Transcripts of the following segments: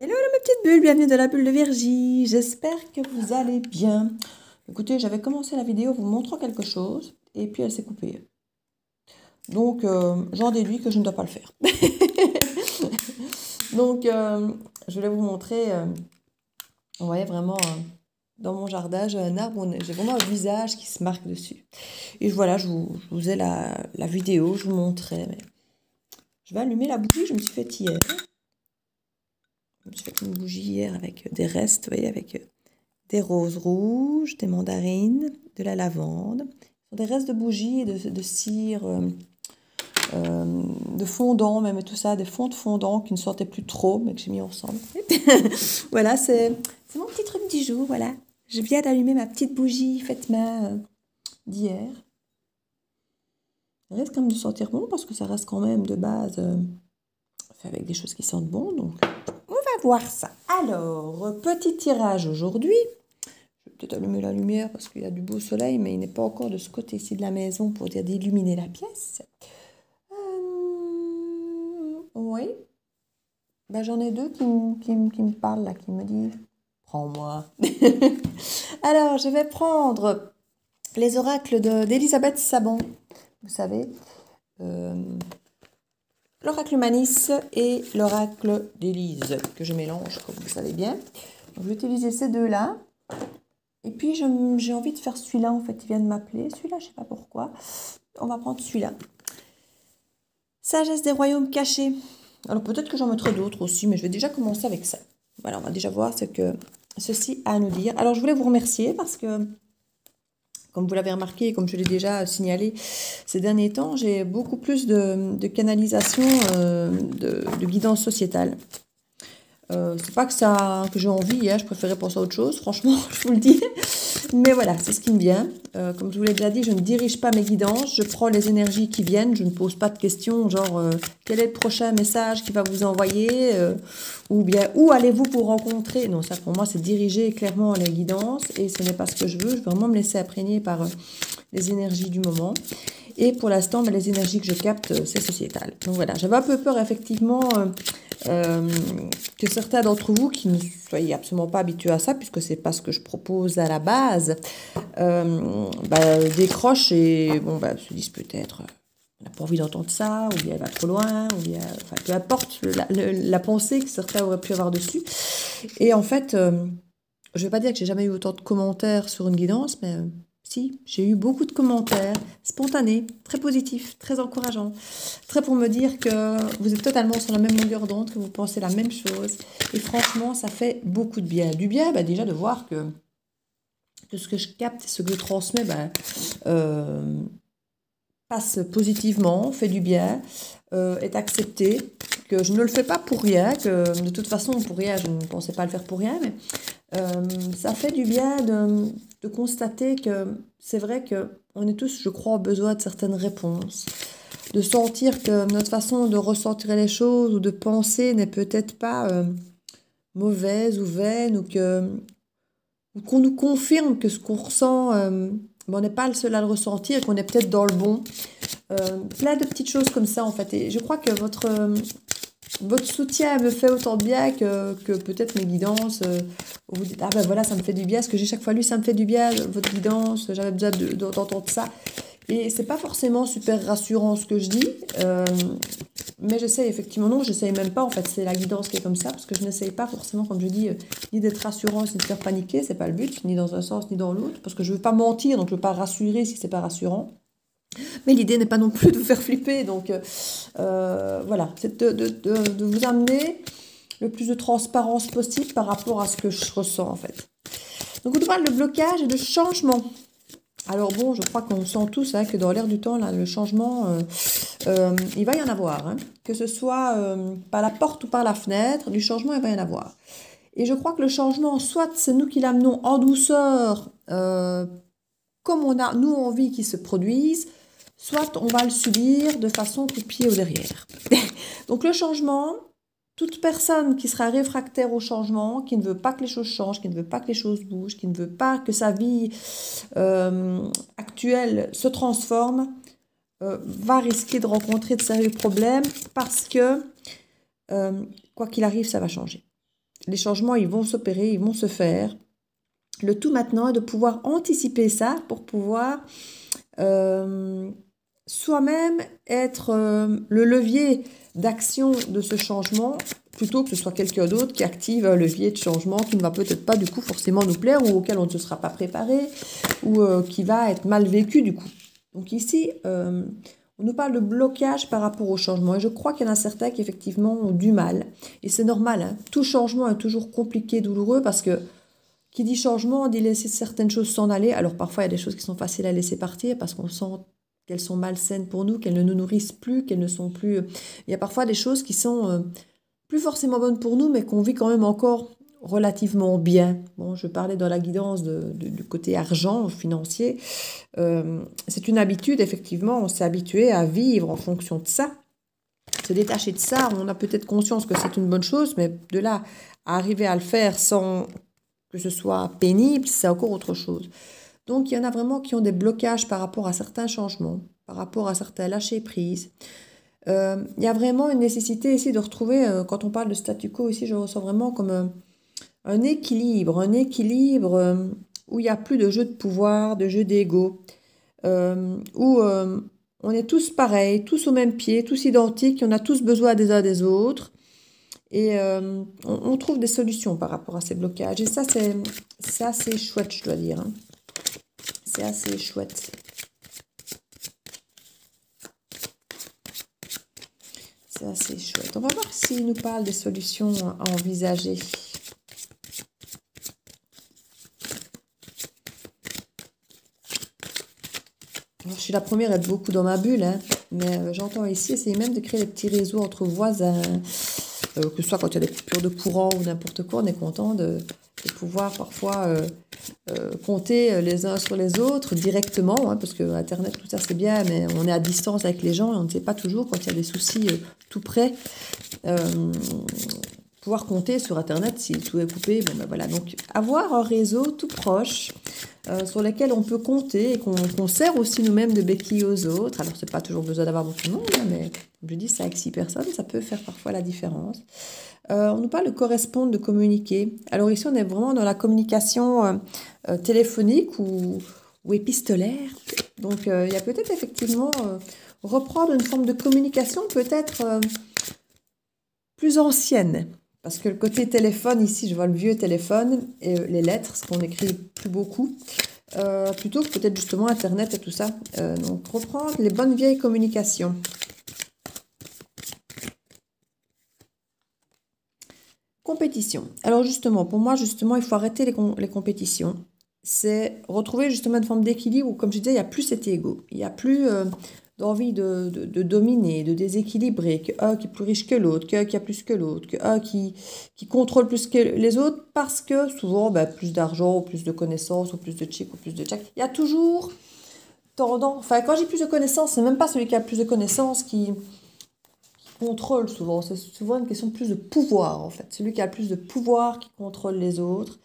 Hello, mes petites bulles, bienvenue dans la bulle de Virgie. J'espère que vous allez bien. Écoutez, j'avais commencé la vidéo vous montrant quelque chose et puis elle s'est coupée. Donc, j'en déduis que je ne dois pas le faire. Donc, je voulais vous montrer, on voyait vraiment dans mon jardin, j'ai un arbre, j'ai vraiment un visage qui se marque dessus. Et voilà, je vous faisais la vidéo, je vous montrais. Mais je vais allumer la bougie, je me suis faite hier. Je me suis fait une bougie hier avec des restes, vous voyez, avec des roses rouges, des mandarines, de la lavande. Ce sont des restes de bougies et de cire, de fondant même et tout ça, des fonds de fondant qui ne sortaient plus trop, mais que j'ai mis ensemble. Voilà, c'est mon petit truc du jour, voilà. Je viens d'allumer ma petite bougie faite main d'hier. Elle reste quand même de sentir bon parce que ça reste quand même de base fait avec des choses qui sentent bon, donc on va voir ça. Alors, petit tirage aujourd'hui. Je vais peut-être allumer la lumière parce qu'il y a du beau soleil, mais il n'est pas encore de ce côté-ci de la maison pour dire d'illuminer la pièce. Oui. Ben, j'en ai deux qui me parlent, là, qui me disent « Prends-moi ». Alors, je vais prendre les oracles d'Elisabeth Sabon. Vous savez, l'oracle Manis et l'oracle d'Élise, que je mélange, comme vous savez bien. Donc, je vais utiliser ces deux-là. Et puis, j'ai envie de faire celui-là, en fait, il vient de m'appeler. Celui-là, je ne sais pas pourquoi. On va prendre celui-là. Sagesse des royaumes cachés. Alors, peut-être que j'en mettrai d'autres aussi, mais je vais déjà commencer avec ça. Voilà, on va déjà voir ce que ceci a à nous dire. Alors, je voulais vous remercier parce que, comme vous l'avez remarqué, comme je l'ai déjà signalé ces derniers temps, j'ai beaucoup plus de canalisation de guidance sociétale. C'est pas que j'ai envie, hein, je préférais penser à autre chose, franchement, je vous le dis. Mais voilà, c'est ce qui me vient. Comme je vous l'ai déjà dit, je ne dirige pas mes guidances, je prends les énergies qui viennent, je ne pose pas de questions, genre quel est le prochain message qui va vous envoyer, ou bien où allez-vous vous rencontrer. Non, ça pour moi c'est diriger clairement les guidances et ce n'est pas ce que je veux vraiment me laisser imprégner par les énergies du moment. Et pour l'instant, les énergies que je capte, c'est sociétal. Donc voilà, j'avais un peu peur effectivement que certains d'entre vous qui ne soyez absolument pas habitués à ça, puisque c'est pas ce que je propose à la base, décrochent et se disent peut-être on n'a pas envie d'entendre ça, ou bien elle va trop loin, ou bien enfin, peu importe la pensée que certains auraient pu avoir dessus. Et en fait, je ne vais pas dire que j'ai jamais eu autant de commentaires sur une guidance, mais si, j'ai eu beaucoup de commentaires spontanés, très positifs, très encourageants, très pour me dire que vous êtes totalement sur la même longueur d'onde, que vous pensez la même chose. Et franchement, ça fait beaucoup de bien. Du bien, déjà de voir que ce que je capte, ce que je transmets, passe positivement, fait du bien, est accepté, que je ne le fais pas pour rien, que de toute façon, pour rien, je ne pensais pas le faire pour rien, mais ça fait du bien de constater que c'est vrai qu'on est tous, je crois, en besoin de certaines réponses, de sentir que notre façon de ressentir les choses ou de penser n'est peut-être pas mauvaise ou vaine, ou qu'on nous confirme que ce qu'on ressent, on n'est pas le seul à le ressentir, qu'on est peut-être dans le bon. Plein de petites choses comme ça en fait. Et je crois que votre soutien me fait autant de bien que peut-être mes guidances. Où vous dites, ah ben voilà, ça me fait du bien. Ce que j'ai chaque fois lu, ça me fait du bien, votre guidance. J'avais besoin d'entendre ça. Et c'est pas forcément super rassurant ce que je dis. Mais j'essaie effectivement, non, j'essaie même pas. En fait, c'est la guidance qui est comme ça. Parce que je n'essaye pas forcément, comme je dis, ni d'être rassurant, ni de faire paniquer. C'est pas le but, ni dans un sens, ni dans l'autre. Parce que je veux pas mentir, donc je veux pas rassurer si c'est pas rassurant. Mais l'idée n'est pas non plus de vous faire flipper, donc voilà, c'est de vous amener le plus de transparence possible par rapport à ce que je ressens en fait. Donc on parle de blocage et de changement. Alors bon, je crois qu'on sent tous que dans l'air du temps, là, le changement, il va y en avoir. Hein. Que ce soit par la porte ou par la fenêtre, du changement, il va y en avoir. Et je crois que le changement, soit c'est nous qui l'amenons en douceur, comme on a, nous, envie qu'il se produise, soit on va le subir de façon coup de pied au derrière. Donc le changement, toute personne qui sera réfractaire au changement, qui ne veut pas que les choses changent, qui ne veut pas que les choses bougent, qui ne veut pas que sa vie actuelle se transforme, va risquer de rencontrer de sérieux problèmes parce que, quoi qu'il arrive, ça va changer. les changements, ils vont s'opérer, ils vont se faire. Le tout maintenant est de pouvoir anticiper ça pour pouvoir soi-même être le levier d'action de ce changement plutôt que ce soit quelqu'un d'autre qui active un levier de changement qui ne va peut-être pas du coup forcément nous plaire ou auquel on ne se sera pas préparé ou qui va être mal vécu du coup. Donc ici, on nous parle de blocage par rapport au changement et je crois qu'il y en a certains qui effectivement ont du mal et c'est normal, hein. Tout changement est toujours compliqué, douloureux parce que qui dit changement dit laisser certaines choses s'en aller. Alors parfois il y a des choses qui sont faciles à laisser partir parce qu'on sent qu'elles sont malsaines pour nous, qu'elles ne nous nourrissent plus, qu'elles ne sont plus... Il y a parfois des choses qui sont plus forcément bonnes pour nous, mais qu'on vit quand même encore relativement bien. Bon, je parlais dans la guidance du côté argent, financier. C'est une habitude, effectivement, on s'est habitué à vivre en fonction de ça. Se détacher de ça, on a peut-être conscience que c'est une bonne chose, mais de là à arriver à le faire sans que ce soit pénible, c'est encore autre chose. Donc, il y en a vraiment qui ont des blocages par rapport à certains changements, par rapport à certains lâcher-prise. Il y a vraiment une nécessité ici de retrouver, quand on parle de statu quo, ici je ressens vraiment comme un équilibre où il n'y a plus de jeu de pouvoir, de jeu d'ego, où on est tous pareils, tous au même pied, tous identiques, on a tous besoin des uns des autres. Et on trouve des solutions par rapport à ces blocages. Et ça, c'est assez chouette, je dois dire, hein. C'est assez chouette. C'est assez chouette. On va voir s'il nous parle des solutions à envisager. Alors, je suis la première à être beaucoup dans ma bulle, hein, mais j'entends ici essayer même de créer des petits réseaux entre voisins. Que ce soit quand il y a des coupures de courant ou n'importe quoi, on est content de pouvoir parfois compter les uns sur les autres directement, hein, parce que Internet, tout ça c'est bien, mais on est à distance avec les gens et on ne sait pas toujours quand il y a des soucis tout près. Pouvoir compter sur Internet si tout est coupé. Bon, ben voilà. Donc avoir un réseau tout proche sur lequel on peut compter et qu'on sert aussi nous-mêmes de béquilles aux autres. Alors c'est pas toujours besoin d'avoir beaucoup de monde, hein, mais je dis ça avec 6 personnes, ça peut faire parfois la différence. On nous parle de correspondre, de communiquer. Alors ici on est vraiment dans la communication téléphonique ou épistolaire. Donc il y a peut-être effectivement reprendre une forme de communication peut-être plus ancienne. Parce que le côté téléphone, ici, je vois le vieux téléphone et les lettres, ce qu'on écrit plus beaucoup, plutôt que peut-être justement Internet et tout ça. Donc, reprendre les bonnes vieilles communications. Compétition. Alors justement, pour moi, justement, il faut arrêter les compétitions. C'est retrouver justement une forme d'équilibre où, comme je disais, il n'y a plus cet ego. Il n'y a plus d'envie de dominer, de déséquilibrer, qu'un qui est plus riche que l'autre, qu'un qui a plus que l'autre, qu'un qui contrôle plus que les autres, parce que souvent, ben, plus d'argent, ou plus de connaissances, ou plus de chic, ou plus de tchac. Il y a toujours tendance... Enfin, quand j'ai plus de connaissances, c'est même pas celui qui a plus de connaissances qui contrôle souvent. C'est souvent une question de plus de pouvoir, en fait. Celui qui a le plus de pouvoir qui contrôle les autres.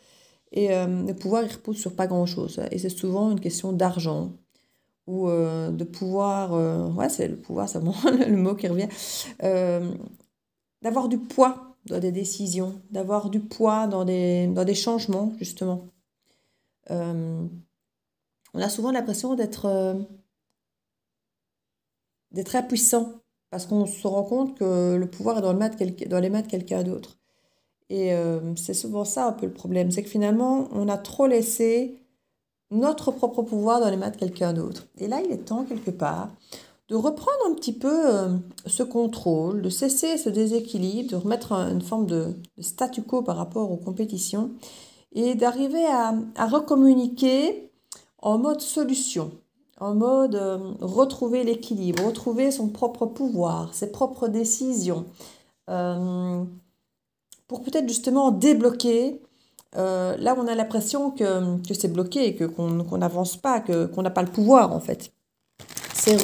Et le pouvoir, il repose sur pas grand-chose. Et c'est souvent une question d'argent ou de pouvoir, ouais, c'est le pouvoir, c'est vraiment le mot qui revient, d'avoir du poids dans des décisions, d'avoir du poids dans des changements, justement. On a souvent l'impression d'être impuissant, parce qu'on se rend compte que le pouvoir est dans les mains de quelqu'un d'autre. Et c'est souvent ça un peu le problème, c'est que finalement, on a trop laissé notre propre pouvoir dans les mains de quelqu'un d'autre. Et là, il est temps, quelque part, de reprendre un petit peu ce contrôle, de cesser ce déséquilibre, de remettre une forme de statu quo par rapport aux compétitions et d'arriver à recommuniquer en mode solution, en mode retrouver l'équilibre, retrouver son propre pouvoir, ses propres décisions, pour peut-être justement débloquer là où on a l'impression que c'est bloqué, qu'on n'avance pas, qu'on n'a pas le pouvoir en fait. C'est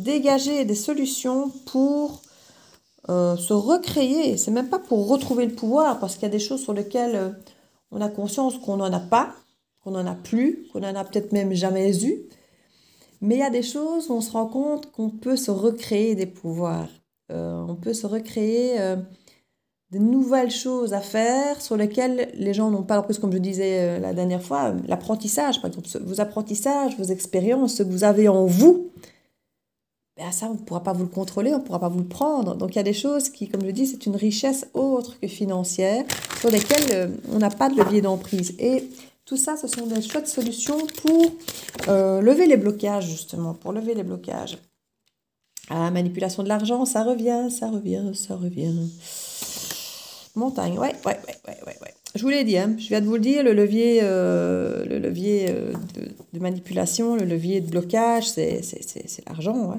dégager des solutions pour se recréer. C'est même pas pour retrouver le pouvoir, parce qu'il y a des choses sur lesquelles on a conscience qu'on n'en a pas, qu'on n'en a plus, qu'on n'en a peut-être même jamais eu. Mais il y a des choses où on se rend compte qu'on peut se recréer des pouvoirs. On peut se recréer de nouvelles choses à faire sur lesquelles les gens n'ont pas, en plus, comme je disais la dernière fois, l'apprentissage, par exemple, vos apprentissages, vos expériences, ce que vous avez en vous, ben ça, on ne pourra pas vous le contrôler, on ne pourra pas vous le prendre. Donc, il y a des choses qui, comme je dis, c'est une richesse autre que financière, sur lesquelles on n'a pas de levier d'emprise. Et tout ça, ce sont des chouettes solutions pour lever les blocages, justement, pour lever les blocages. Ah, manipulation de l'argent, ça revient, ça revient, ça revient. Montagne, ouais. Je vous l'ai dit, hein, je viens de vous le dire, le levier de manipulation, le levier de blocage, c'est l'argent. Ouais.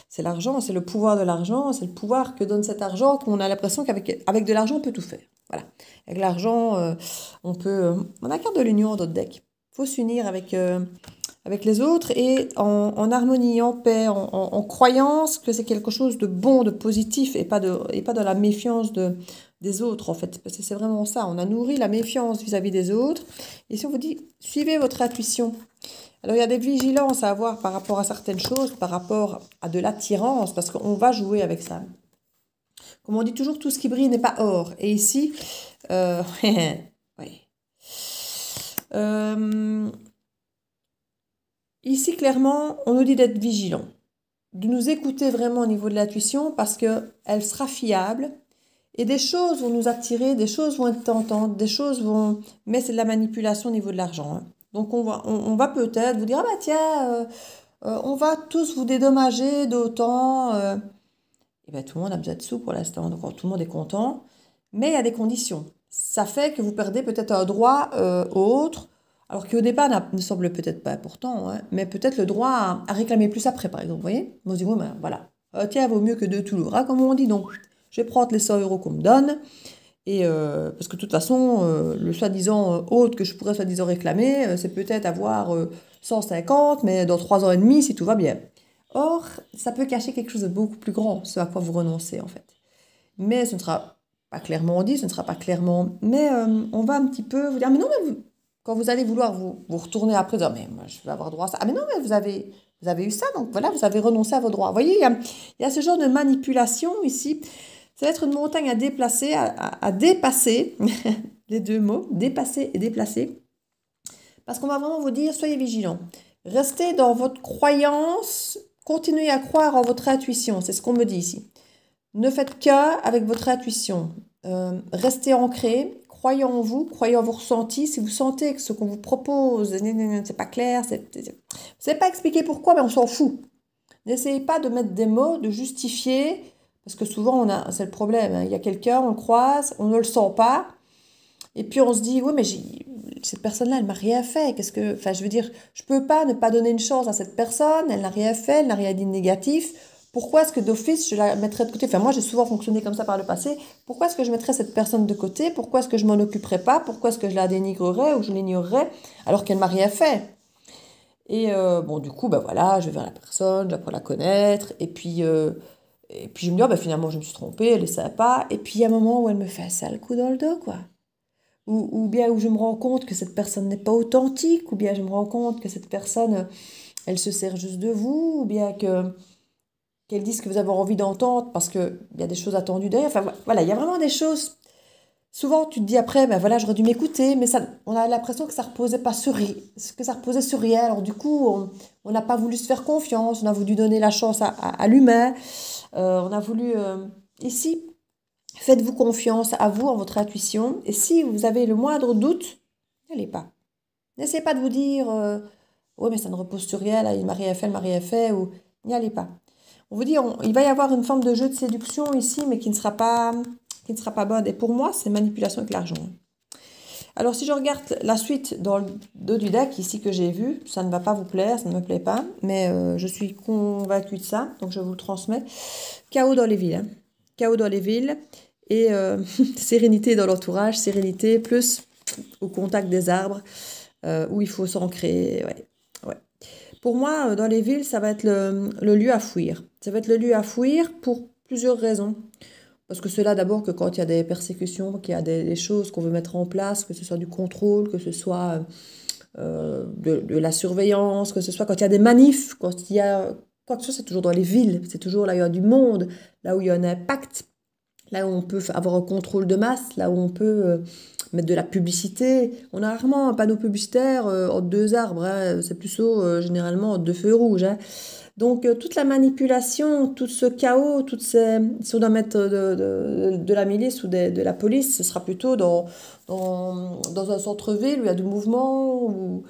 C'est l'argent, c'est le pouvoir de l'argent, c'est le pouvoir que donne cet argent qu'on a l'impression qu'avec de l'argent, on peut tout faire. Voilà. Avec l'argent, on peut... on a carte de l'union dans notre deck. Il faut s'unir avec les autres et en harmonie, en paix, en croyance que c'est quelque chose de bon, de positif et pas de la méfiance des autres en fait. Parce que c'est vraiment ça, on a nourri la méfiance vis-à-vis des autres. Et si on vous dit, suivez votre intuition. Alors il y a des vigilances à avoir par rapport à certaines choses, par rapport à de l'attirance, parce qu'on va jouer avec ça. Comme on dit toujours, tout ce qui brille n'est pas or. Et ici, oui. Ici, clairement, on nous dit d'être vigilant, de nous écouter vraiment au niveau de l'intuition parce qu'elle sera fiable et des choses vont nous attirer, des choses vont être tentantes, des choses vont... Mais c'est de la manipulation au niveau de l'argent. Hein. Donc on va peut-être vous dire, ah bah tiens, on va tous vous dédommager d'autant. Et bien tout le monde a besoin de sous pour l'instant, donc tout le monde est content. Mais il y a des conditions. Ça fait que vous perdez peut-être un droit autre. Alors qu'au départ, ne semble peut-être pas important, hein, mais peut-être le droit à réclamer plus après, par exemple. Vous voyez? On se dit, oui, ben voilà. Tiens, vaut mieux que deux Toulouse, hein, comme on dit. Donc, je vais prendre les 100 euros qu'on me donne. Et parce que de toute façon, le soi-disant autre que je pourrais soi-disant réclamer, c'est peut-être avoir 150, mais dans 3 ans et demi, si tout va bien. Or, ça peut cacher quelque chose de beaucoup plus grand, ce à quoi vous renoncez, en fait. Mais ce ne sera pas clairement dit, ce ne sera pas clairement... Mais on va un petit peu vous dire, mais non, mais quand vous allez vouloir vous retourner après, dire, mais moi, je vais avoir droit à ça. Ah, mais non, mais vous avez eu ça, donc voilà, vous avez renoncé à vos droits. Vous voyez, il y a ce genre de manipulation ici. Ça va être une montagne à déplacer, à dépasser, les deux mots, dépasser et déplacer. Parce qu'on va vraiment vous dire, soyez vigilants. Restez dans votre croyance, continuez à croire en votre intuition, c'est ce qu'on me dit ici. Ne faites qu'avec votre intuition. Restez ancré, croyez en vous, croyez en vos ressentis. Si vous sentez que ce qu'on vous propose, c'est pas clair, vous ne savez pas expliquer pourquoi, mais on s'en fout. N'essayez pas de mettre des mots, de justifier, parce que souvent, c'est le problème. Hein. Il y a quelqu'un, on le croise, on ne le sent pas, et puis on se dit, oui, mais cette personne-là, elle m'a rien fait. Enfin, je veux dire, je peux pas ne pas donner une chance à cette personne, elle n'a rien fait, elle n'a rien dit de négatif. Pourquoi est-ce que d'office, je la mettrais de côté? Enfin, moi, j'ai souvent fonctionné comme ça par le passé. Pourquoi est-ce que je mettrais cette personne de côté? Pourquoi est-ce que je m'en occuperais pas? Pourquoi est-ce que je la dénigrerais ou je l'ignorerais alors qu'elle m'a rien fait? Et bon, du coup, ben voilà, je vais vers la personne, j'apprends à la connaître. Et puis je me dis, ah, ben, finalement, je me suis trompée, elle est sympa. Et puis, il y a un moment où elle me fait un sale coup dans le dos, quoi. Ou bien où je me rends compte que cette personne n'est pas authentique, ou bien je me rends compte que cette personne, elle se sert juste de vous, ou bien qu'elle dise ce que vous avez envie d'entendre parce qu'il y a des choses attendues derrière. Enfin voilà, il y a vraiment des choses. Souvent, tu te dis après, ben voilà, j'aurais dû m'écouter, mais ça, on a l'impression que ça reposait pas sur rien, que ça reposait sur rien. Alors du coup, on n'a pas voulu se faire confiance, on a voulu donner la chance à l'humain. On a voulu... ici, faites-vous confiance à vous, en votre intuition. Et si vous avez le moindre doute, n'allez pas. N'essayez pas de vous dire, ouais, mais ça ne repose sur rien, là, il m'a rien fait, elle m'a rien fait, ou n'y allez pas. On vous dit, il va y avoir une forme de jeu de séduction ici, mais qui ne sera pas bonne. Et pour moi, c'est manipulation avec l'argent. Alors, si je regarde la suite dans le dos du deck, ici, que j'ai vu, ça ne va pas vous plaire, ça ne me plaît pas, mais je suis convaincue de ça, donc je vous le transmets. Chaos dans les villes. Hein. Chaos dans les villes et sérénité dans l'entourage, sérénité plus au contact des arbres, où il faut s'ancrer, ouais. Pour moi, dans les villes, ça va être le lieu à fuir. Ça va être le lieu à fuir pour plusieurs raisons. Parce que c'est là d'abord que quand il y a des persécutions, qu'il y a des choses qu'on veut mettre en place, que ce soit du contrôle, que ce soit de la surveillance, que ce soit quand il y a des manifs, quand il y a quoi que ce soit, c'est toujours dans les villes, c'est toujours là où il y a du monde, là où il y a un impact. là où on peut avoir un contrôle de masse, là où on peut mettre de la publicité. On a rarement un panneau publicitaire entre deux arbres, hein. C'est plutôt généralement entre deux feux rouges, hein. Donc, toute la manipulation, tout ce chaos, si on doit mettre de la milice ou de la police, ce sera plutôt dans un centre-ville où il y a du mouvement.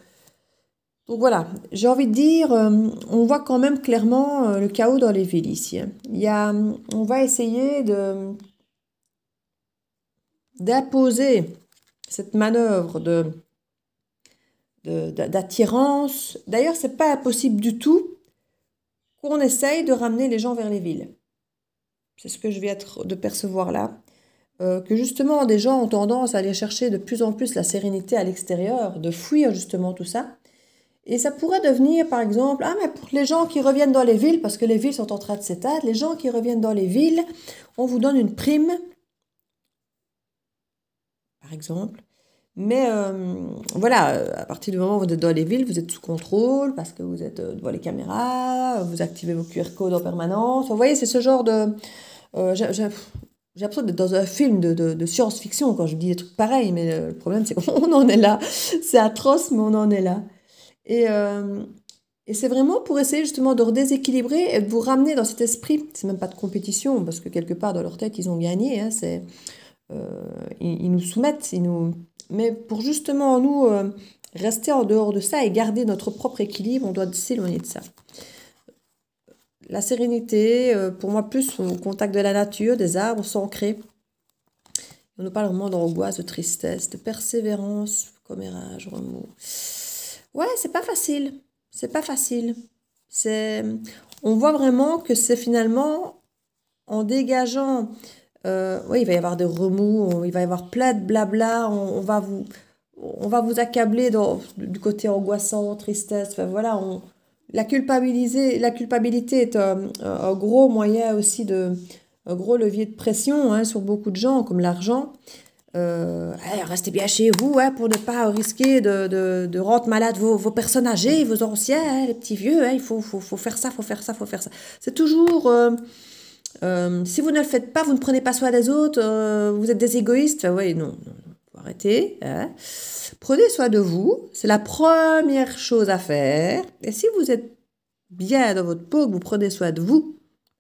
Donc voilà, j'ai envie de dire, on voit quand même clairement le chaos dans les villes ici, hein. On va essayer d'imposer cette manœuvre d'attirance. D'ailleurs, c'est pas impossible du tout qu'on essaye de ramener les gens vers les villes. C'est ce que je viens de percevoir là. Que justement, des gens ont tendance à aller chercher de plus en plus la sérénité à l'extérieur, de fuir justement tout ça. Et ça pourrait devenir, par exemple, ah, mais pour les gens qui reviennent dans les villes, parce que les villes sont en train de s'éteindre, les gens qui reviennent dans les villes, on vous donne une prime, par exemple. Mais voilà, à partir du moment où vous êtes dans les villes, vous êtes sous contrôle parce que vous êtes devant les caméras, vous activez vos QR codes en permanence. Vous voyez, c'est ce genre de... j'ai l'impression d'être dans un film de science-fiction quand je dis des trucs pareils, mais le problème c'est qu'on en est là. C'est atroce, mais on en est là. Et, euh, et c'est vraiment pour essayer justement de redéséquilibrer et de vous ramener dans cet esprit. C'est même pas de compétition, parce que quelque part dans leur tête, ils ont gagné, hein, ils nous soumettent, mais pour justement nous rester en dehors de ça et garder notre propre équilibre, on doit s'éloigner de ça. La sérénité, pour moi, plus au contact de la nature, des arbres s'ancrer. On nous parle vraiment d'angoisse, de tristesse, de persévérance, commérage, remous. Ouais, c'est pas facile. C'est pas facile. C'est... On voit vraiment que c'est finalement en dégageant... oui, il va y avoir des remous, il va y avoir plein de blabla, on va vous accabler du côté angoissant, tristesse. Enfin, voilà, la culpabilité est un gros moyen aussi un gros levier de pression, hein, sur beaucoup de gens, comme l'argent. Allez, restez bien chez vous, hein, pour ne pas risquer de rendre malade vos personnes âgées, vos anciens, hein, les petits vieux, hein, il faut faire ça, faut faire ça, faut faire ça. C'est toujours... si vous ne le faites pas, vous ne prenez pas soin des autres, vous êtes des égoïstes. Enfin, ouais, non, non, faut arrêter, hein. Prenez soin de vous, c'est la première chose à faire. Et si vous êtes bien dans votre peau, que vous prenez soin de vous,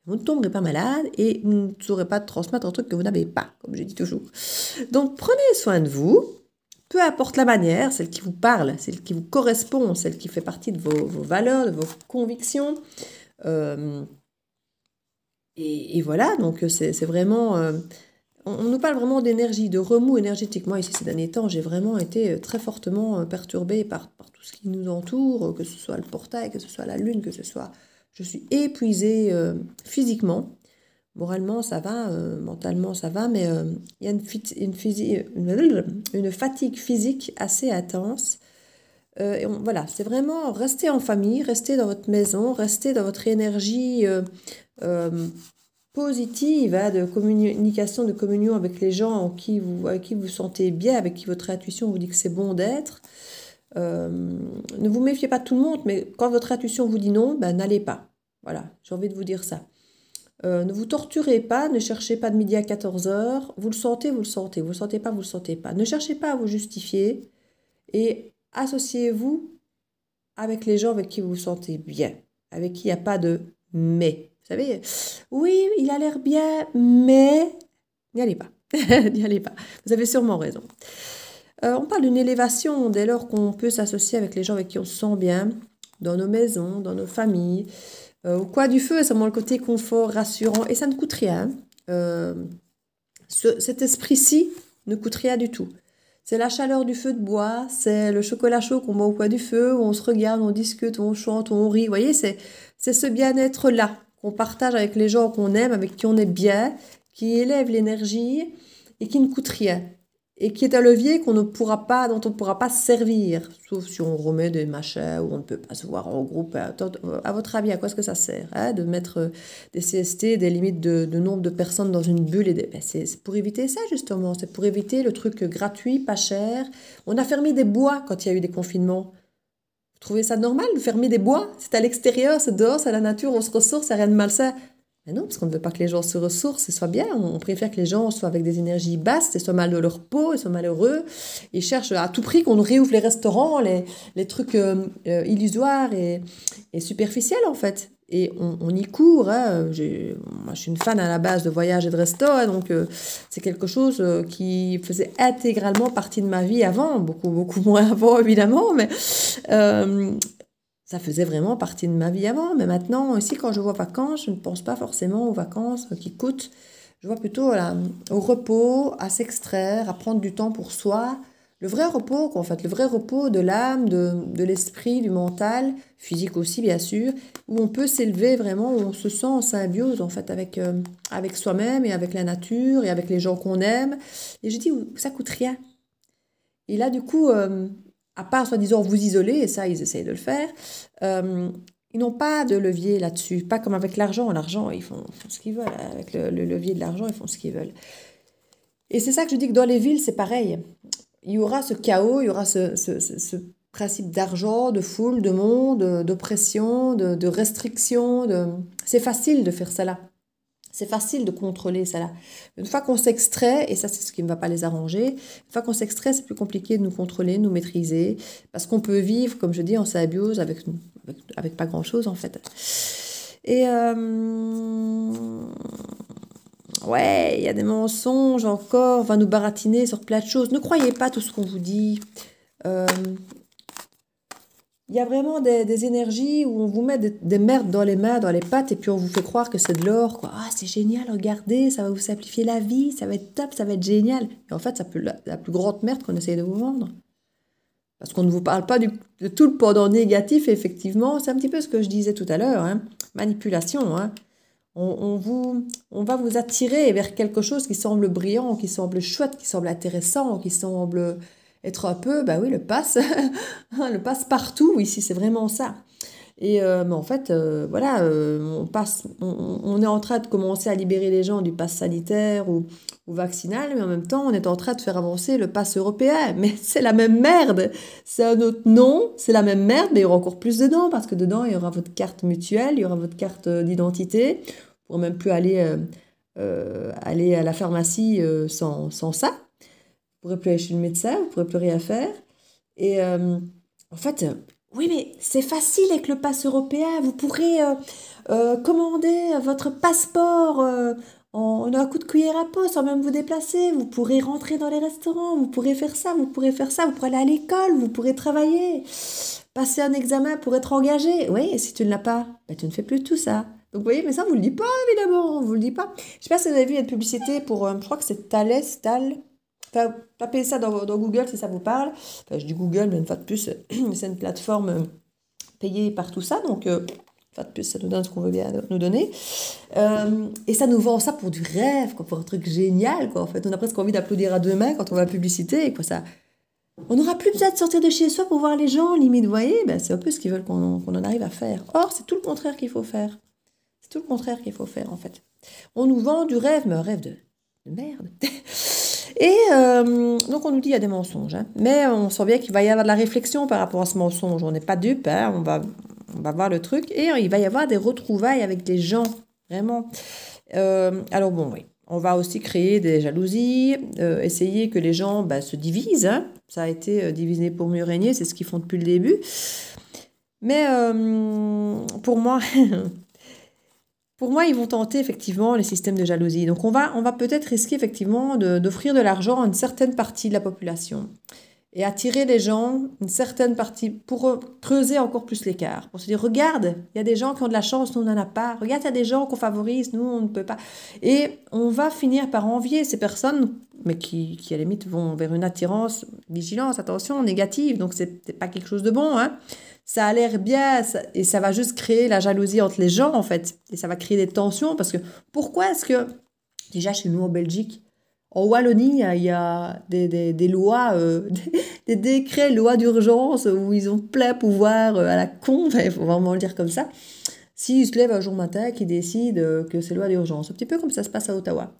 vous ne tomberez pas malade et vous ne saurez pas transmettre un truc que vous n'avez pas, comme je dis toujours. Donc, prenez soin de vous, peu importe la manière, celle qui vous parle, celle qui vous correspond, celle qui fait partie de vos valeurs, de vos convictions. Et voilà, donc c'est vraiment... on nous parle vraiment d'énergie, de remous énergétique. Moi, ici, ces derniers temps, j'ai vraiment été très fortement perturbée par tout ce qui nous entoure, que ce soit le portail, que ce soit la lune, que ce soit... Je suis épuisée physiquement. Moralement, ça va, mentalement, ça va, mais il y a une fatigue physique assez intense. Voilà, c'est vraiment rester en famille, rester dans votre maison, rester dans votre énergie positive, hein, de communication, de communion avec les gens avec qui vous sentez bien, avec qui votre intuition vous dit que c'est bon d'être. Ne vous méfiez pas de tout le monde, mais quand votre intuition vous dit non, ben, n'allez pas. Voilà, j'ai envie de vous dire ça. Ne vous torturez pas, ne cherchez pas de midi à 14 heures. Vous le sentez, vous le sentez. Vous le sentez pas, vous le sentez pas. Ne cherchez pas à vous justifier et associez-vous avec les gens avec qui vous vous sentez bien, avec qui il n'y a pas de mais. Vous savez, oui, il a l'air bien, mais n'y allez pas. N'y allez pas. Vous avez sûrement raison. On parle d'une élévation dès lors qu'on peut s'associer avec les gens avec qui on se sent bien, dans nos maisons, dans nos familles. Au coin du feu, c'est vraiment le côté confort, rassurant, et ça ne coûte rien. Cet esprit-ci ne coûte rien du tout. C'est la chaleur du feu de bois, c'est le chocolat chaud qu'on boit au coin du feu, où on se regarde, on discute, on chante, on rit. Vous voyez, c'est ce bien-être-là qu'on partage avec les gens qu'on aime, avec qui on est bien, qui élève l'énergie et qui ne coûte rien. Et qui est un levier dont on ne pourra pas se servir, sauf si on remet des machins où on ne peut pas se voir en groupe. À votre avis, à quoi est-ce que ça sert, hein, de mettre des CST, des limites de nombre de personnes dans une bulle c'est pour éviter ça, justement. C'est pour éviter le truc gratuit, pas cher. On a fermé des bois quand il y a eu des confinements. Vous trouvez ça normal de fermer des bois? C'est à l'extérieur, c'est dehors, c'est à la nature, on se ressource, c'est rien de malsain. Mais non, parce qu'on ne veut pas que les gens se ressourcent et soient bien. On préfère que les gens soient avec des énergies basses et soient mal de leur peau, ils soient malheureux. Ils cherchent à tout prix qu'on réouvre les restaurants, les trucs illusoires et superficiels en fait. Et on y court. Hein. Moi, je suis une fan à la base de voyage et de resto, hein, donc c'est quelque chose qui faisait intégralement partie de ma vie avant, beaucoup, beaucoup moins avant évidemment, mais ça faisait vraiment partie de ma vie avant, mais maintenant, aussi, quand je vois vacances, je ne pense pas forcément aux vacances qui coûtent. Je vois plutôt voilà, au repos, à s'extraire, à prendre du temps pour soi. Le vrai repos, quoi, en fait, le vrai repos de l'âme, de l'esprit, du mental, physique aussi, bien sûr, où on peut s'élever vraiment, où on se sent en symbiose, en fait, avec soi-même et avec la nature et avec les gens qu'on aime. Et je dis, ça coûte rien. Et là, du coup, à part soi-disant vous isoler, et ça, ils essayent de le faire, euh, ils n'ont pas de levier là-dessus. Pas comme avec l'argent. L'argent, ils font ce qu'ils veulent. Avec le levier de l'argent, ils font ce qu'ils veulent. Et c'est ça que je dis que dans les villes, c'est pareil. Il y aura ce chaos, il y aura ce principe d'argent, de foule, de monde, d'oppression, de restriction. C'est facile de faire ça là. C'est facile de contrôler ça là. Une fois qu'on s'extrait, et ça c'est ce qui ne va pas les arranger, une fois qu'on s'extrait, c'est plus compliqué de nous contrôler, de nous maîtriser, parce qu'on peut vivre, comme je dis, en symbiose avec pas grand-chose en fait. Et ouais, il y a des mensonges encore, on va nous baratiner sur plein de choses. Ne croyez pas tout ce qu'on vous dit. Euh, Il y a vraiment des énergies où on vous met des merdes dans les mains, dans les pattes, et puis on vous fait croire que c'est de l'or, quoi. Ah, c'est génial, regardez, ça va vous simplifier la vie, ça va être top, ça va être génial. Et en fait, ça peut être la plus grande merde qu'on essaye de vous vendre. Parce qu'on ne vous parle pas de tout le pendant négatif, et effectivement, c'est un petit peu ce que je disais tout à l'heure, hein. Manipulation, hein. On va vous attirer vers quelque chose qui semble brillant, qui semble chouette, qui semble intéressant, qui semble être un peu, bah oui, le passe, le passe partout, ici, c'est vraiment ça. Et mais en fait, voilà, on est en train de commencer à libérer les gens du pass sanitaire ou vaccinal, mais en même temps, on est en train de faire avancer le pass européen. Mais c'est la même merde, c'est un autre nom, c'est la même merde, mais il y aura encore plus dedans, parce que dedans, il y aura votre carte mutuelle, il y aura votre carte d'identité. Vous ne pourrez même plus aller à la pharmacie sans ça. Vous ne pourrez plus aller chez le médecin, vous ne pourrez plus rien faire. Et en fait, oui, mais c'est facile avec le pass européen. Vous pourrez commander votre passeport en un coup de cuillère à peau sans même vous déplacer. Vous pourrez rentrer dans les restaurants, vous pourrez faire ça, vous pourrez faire ça, vous pourrez aller à l'école, vous pourrez travailler, passer un examen pour être engagé. Oui, et si tu ne l'as pas, ben, tu ne fais plus tout ça. Donc vous voyez, mais ça, on ne vous le dit pas, évidemment, on ne vous le dit pas. Je ne sais pas si vous avez vu une publicité pour, je crois que c'est Thales, Enfin, tapez ça dans Google si ça vous parle. Enfin, je dis Google, mais une fois de plus, c'est une plateforme payée par tout ça. Donc, une fois de plus, ça nous donne ce qu'on veut bien nous donner. Et ça nous vend ça pour du rêve, quoi, pour un truc génial. Quoi. En fait, on a presque envie d'applaudir à deux mains quand on voit la publicité. Quoi, ça. On n'aura plus besoin de sortir de chez soi pour voir les gens, limite, vous voyez. Ben, c'est un peu ce qu'ils veulent qu'on en arrive à faire. Or, c'est tout le contraire qu'il faut faire. C'est tout le contraire qu'il faut faire, en fait. On nous vend du rêve, mais un rêve de merde. Et donc on nous dit qu'il y a des mensonges, hein. Mais on sent bien qu'il va y avoir de la réflexion par rapport à ce mensonge. On n'est pas dupe, hein. On va voir le truc et il va y avoir des retrouvailles avec des gens, vraiment. Alors bon, oui, on va aussi créer des jalousies, essayer que les gens se divisent, hein. Ça a été divisé pour mieux régner, c'est ce qu'ils font depuis le début. Mais pour moi... Pour moi, ils vont tenter effectivement les systèmes de jalousie. Donc on va peut-être risquer effectivement d'offrir de l'argent à une certaine partie de la population et attirer les gens, une certaine partie, pour creuser encore plus l'écart. Pour se dire, regarde, il y a des gens qui ont de la chance, nous on n'en a pas. Regarde, il y a des gens qu'on favorise, nous on ne peut pas. Et on va finir par envier ces personnes, mais qui à la limite vont vers une attirance, vigilance, attention, négative. Donc c'est pas quelque chose de bon, hein. Ça a l'air bien et ça va juste créer la jalousie entre les gens en fait. Et ça va créer des tensions parce que pourquoi est-ce que, déjà chez nous en Belgique, en Wallonie, il y a des lois, des décrets, lois d'urgence où ils ont plein pouvoir à la con, il faut vraiment le dire comme ça. S'ils se lèvent un jour matin, qu'ils décident que c'est loi d'urgence. Un petit peu comme ça se passe à Ottawa.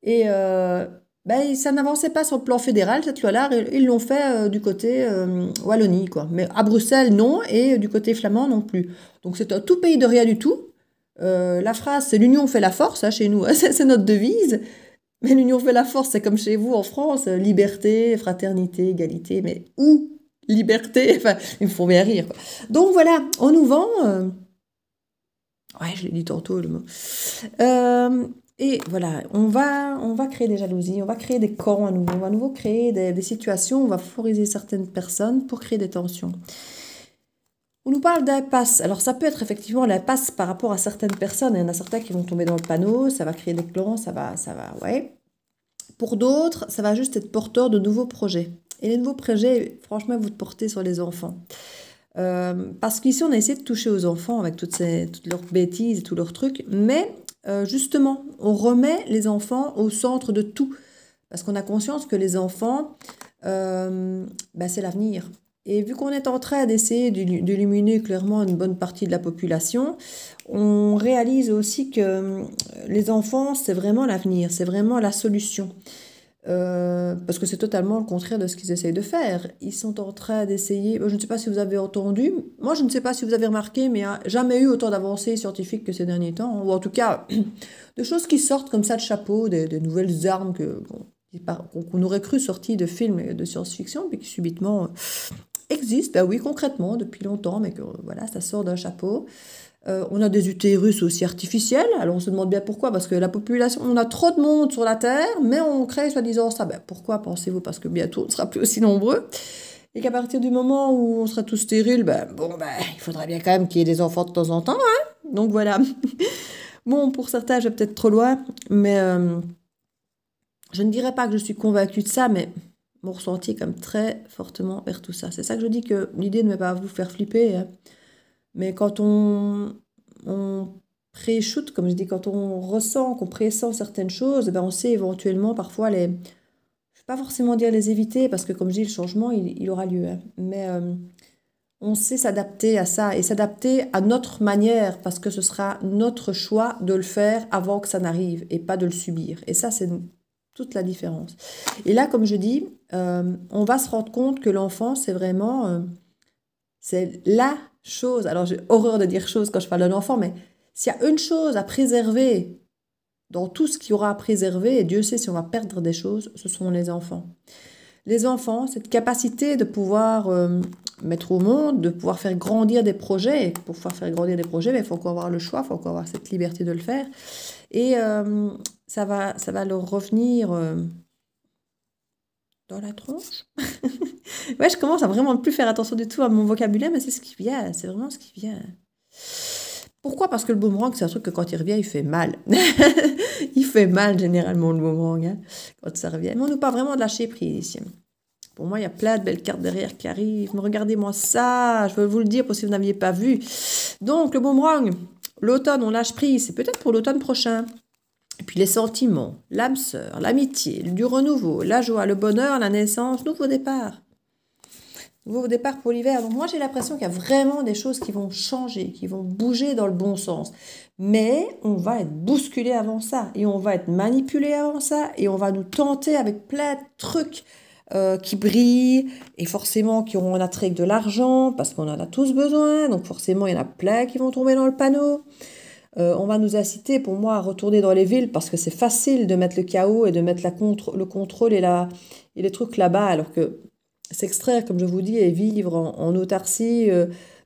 Et ça n'avançait pas sur le plan fédéral, cette loi-là. Ils l'ont fait du côté Wallonie, quoi. Mais à Bruxelles, non, et du côté flamand, non plus. Donc c'est un tout pays de rien du tout. La phrase, c'est l'union fait la force, hein, chez nous, hein, c'est notre devise. Mais l'union fait la force, c'est comme chez vous en France, liberté, fraternité, égalité, mais où liberté? Enfin, il me faut bien rire, quoi. Donc voilà, on nous vend... ouais, je l'ai dit tantôt, le mot. Et voilà, on va créer des jalousies, on va créer des camps à nouveau, on va à nouveau créer des situations, on va favoriser certaines personnes pour créer des tensions. On nous parle d'impasse. Alors ça peut être effectivement l'impasse par rapport à certaines personnes. Il y en a certains qui vont tomber dans le panneau, ça va créer des clans, ouais. Pour d'autres, ça va juste être porteur de nouveaux projets. Et les nouveaux projets, franchement, vous portez sur les enfants. Parce qu'ici, on a essayé de toucher aux enfants avec toutes leurs bêtises et tous leurs trucs. Mais justement, on remet les enfants au centre de tout. Parce qu'on a conscience que les enfants, c'est l'avenir. Et vu qu'on est en train d'essayer d'illuminer clairement une bonne partie de la population, on réalise aussi que les enfants, c'est vraiment l'avenir, c'est vraiment la solution. Parce que c'est totalement le contraire de ce qu'ils essayent de faire. Ils sont en train d'essayer, je ne sais pas si vous avez entendu, moi je ne sais pas si vous avez remarqué, mais il n'y a jamais eu autant d'avancées scientifiques que ces derniers temps, ou en tout cas de choses qui sortent comme ça de chapeau, des nouvelles armes qu'on aurait cru sorties de films de science-fiction, puis qui subitement existent, ben oui, concrètement, depuis longtemps, mais que voilà, ça sort d'un chapeau. On a des utérus aussi artificiels, alors on se demande bien pourquoi, parce que la population, on a trop de monde sur la Terre, mais on crée soi-disant ça. Ben pourquoi pensez-vous? Parce que bientôt on ne sera plus aussi nombreux, et qu'à partir du moment où on sera tous stériles, il faudrait bien quand même qu'il y ait des enfants de temps en temps, hein. Donc voilà. Bon, pour certains, je vais peut-être trop loin, mais je ne dirais pas que je suis convaincue de ça, mais mon ressenti est quand même très fortement vers tout ça. C'est ça que je dis, que l'idée ne va pas vous faire flipper, hein. Mais quand on pré-shoot, comme je dis, quand on ressent, qu'on pressent certaines choses, on sait éventuellement parfois je ne vais pas forcément dire les éviter, parce que comme je dis, le changement, il aura lieu, hein. Mais on sait s'adapter à ça et s'adapter à notre manière, parce que ce sera notre choix de le faire avant que ça n'arrive et pas de le subir. Et ça, c'est toute la différence. Et là, comme je dis, on va se rendre compte que l'enfant, c'est vraiment... c'est la chose, alors j'ai horreur de dire chose quand je parle d'un enfant, mais s'il y a une chose à préserver dans tout ce qu'il y aura à préserver, et Dieu sait si on va perdre des choses, ce sont les enfants. Les enfants, cette capacité de pouvoir mettre au monde, de pouvoir faire grandir des projets. Et pour pouvoir faire grandir des projets, il faut encore avoir le choix, il faut encore avoir cette liberté de le faire. Et ça va leur revenir dans la tronche. Ouais, je commence à vraiment ne plus faire attention du tout à mon vocabulaire, mais c'est ce qui vient, c'est vraiment ce qui vient. Pourquoi? Parce que le boomerang, c'est un truc que quand il revient, il fait mal. Il fait mal généralement le boomerang, hein, quand ça revient. Mais on nous parle vraiment de lâcher prise ici. Pour moi, il y a plein de belles cartes derrière qui arrivent. Mais regardez-moi ça, je veux vous le dire pour si vous n'aviez pas vu. Donc, le boomerang, l'automne, on lâche prise, c'est peut-être pour l'automne prochain. Et puis les sentiments, l'âme sœur, l'amitié, du renouveau, la joie, le bonheur, la naissance, nouveau départ. Nouveau départ pour l'hiver. Donc moi, j'ai l'impression qu'il y a vraiment des choses qui vont changer, qui vont bouger dans le bon sens. Mais on va être bousculé avant ça, et on va être manipulé avant ça, et on va nous tenter avec plein de trucs qui brillent, et forcément qui auront un attrait avec de l'argent, parce qu'on en a tous besoin, donc forcément il y en a plein qui vont tomber dans le panneau. On va nous inciter, pour moi, à retourner dans les villes, parce que c'est facile de mettre le chaos et de mettre le contrôle et les trucs là-bas, alors que s'extraire, comme je vous dis, et vivre en autarcie,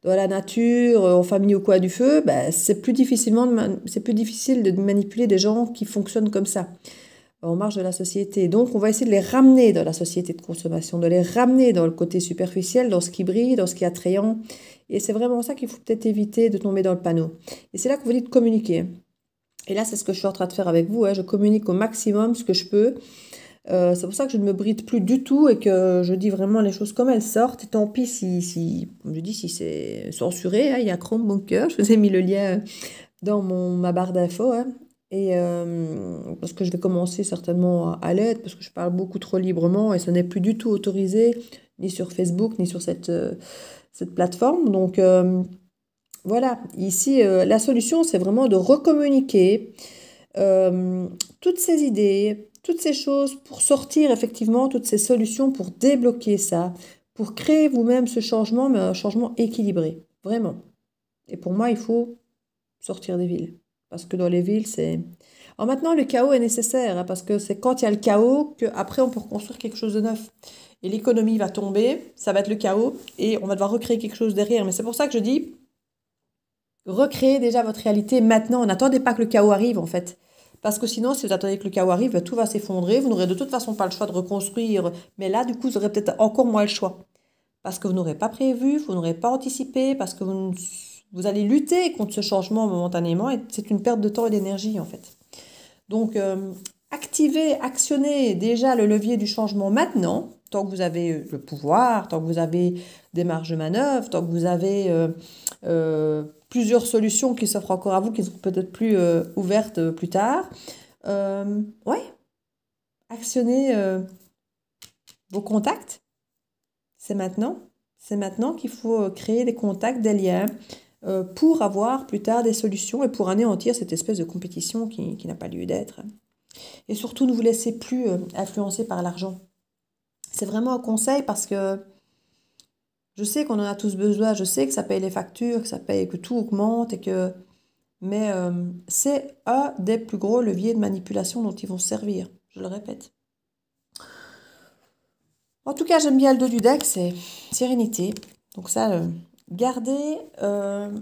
dans la nature, en famille au coin du feu, c'est plus difficile de manipuler des gens qui fonctionnent comme ça, en marge de la société. Donc, on va essayer de les ramener dans la société de consommation, de les ramener dans le côté superficiel, dans ce qui brille, dans ce qui est attrayant. Et c'est vraiment ça qu'il faut peut-être éviter de tomber dans le panneau. Et c'est là que vous dites communiquer. Et là, c'est ce que je suis en train de faire avec vous, hein. Je communique au maximum ce que je peux. C'est pour ça que je ne me bride plus du tout et que je dis vraiment les choses comme elles sortent. Et tant pis comme je dis, si c'est censuré, hein, il y a Chromebunker, je vous ai mis le lien dans ma barre d'infos, hein. Et parce que je vais commencer certainement à l'aide, parce que je parle beaucoup trop librement et ce n'est plus du tout autorisé, ni sur Facebook, ni sur cette plateforme. Donc voilà, ici, la solution, c'est vraiment de recommuniquer toutes ces idées, toutes ces choses pour sortir effectivement toutes ces solutions, pour débloquer ça, pour créer vous-même ce changement, mais un changement équilibré, vraiment. Et pour moi, il faut sortir des villes. Parce que dans les villes, c'est... Alors maintenant, le chaos est nécessaire, hein, parce que c'est quand il y a le chaos qu'après on peut reconstruire quelque chose de neuf. Et l'économie va tomber, ça va être le chaos, et on va devoir recréer quelque chose derrière. Mais c'est pour ça que je dis, recréez déjà votre réalité maintenant. N'attendez pas que le chaos arrive, en fait. Parce que sinon, si vous attendez que le chaos arrive, tout va s'effondrer. Vous n'aurez de toute façon pas le choix de reconstruire. Mais là, du coup, vous aurez peut-être encore moins le choix. Parce que vous n'aurez pas prévu, vous n'aurez pas anticipé, parce que vous allez lutter contre ce changement momentanément. Et c'est une perte de temps et d'énergie, en fait. Donc, activez, actionnez déjà le levier du changement maintenant, tant que vous avez le pouvoir, tant que vous avez des marges de manœuvre, tant que vous avez plusieurs solutions qui s'offrent encore à vous, qui seront peut-être plus ouvertes plus tard. Ouais, actionnez vos contacts. C'est maintenant. C'est maintenant qu'il faut créer des contacts, des liens, pour avoir plus tard des solutions et pour anéantir cette espèce de compétition qui n'a pas lieu d'être. Et surtout, ne vous laissez plus influencer par l'argent. C'est vraiment un conseil parce que je sais qu'on en a tous besoin, je sais que ça paye les factures, que ça paye, que tout augmente et que... Mais c'est un des plus gros leviers de manipulation dont ils vont se servir, je le répète. En tout cas, j'aime bien le dos du deck, c'est sérénité. Donc ça, gardez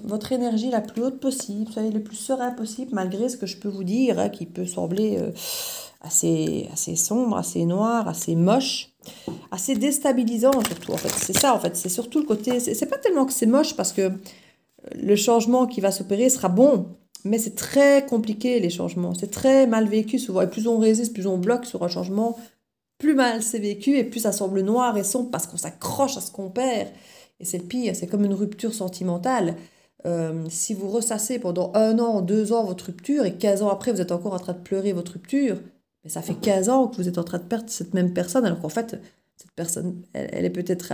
votre énergie la plus haute possible, soyez le plus serein possible, malgré ce que je peux vous dire, hein, qui peut sembler assez sombre, assez noir, assez moche, assez déstabilisant surtout. En fait, c'est ça, en fait, c'est surtout le côté... C'est pas tellement que c'est moche, parce que le changement qui va s'opérer sera bon, mais c'est très compliqué, les changements. C'est très mal vécu souvent. Et plus on résiste, plus on bloque sur un changement, plus mal c'est vécu et plus ça semble noir et sombre parce qu'on s'accroche à ce qu'on perd. Et c'est le pire, c'est comme une rupture sentimentale. Si vous ressassez pendant 1 an, 2 ans votre rupture et 15 ans après vous êtes encore en train de pleurer votre rupture, mais ça fait 15 ans que vous êtes en train de perdre cette même personne alors qu'en fait, cette personne, elle est peut-être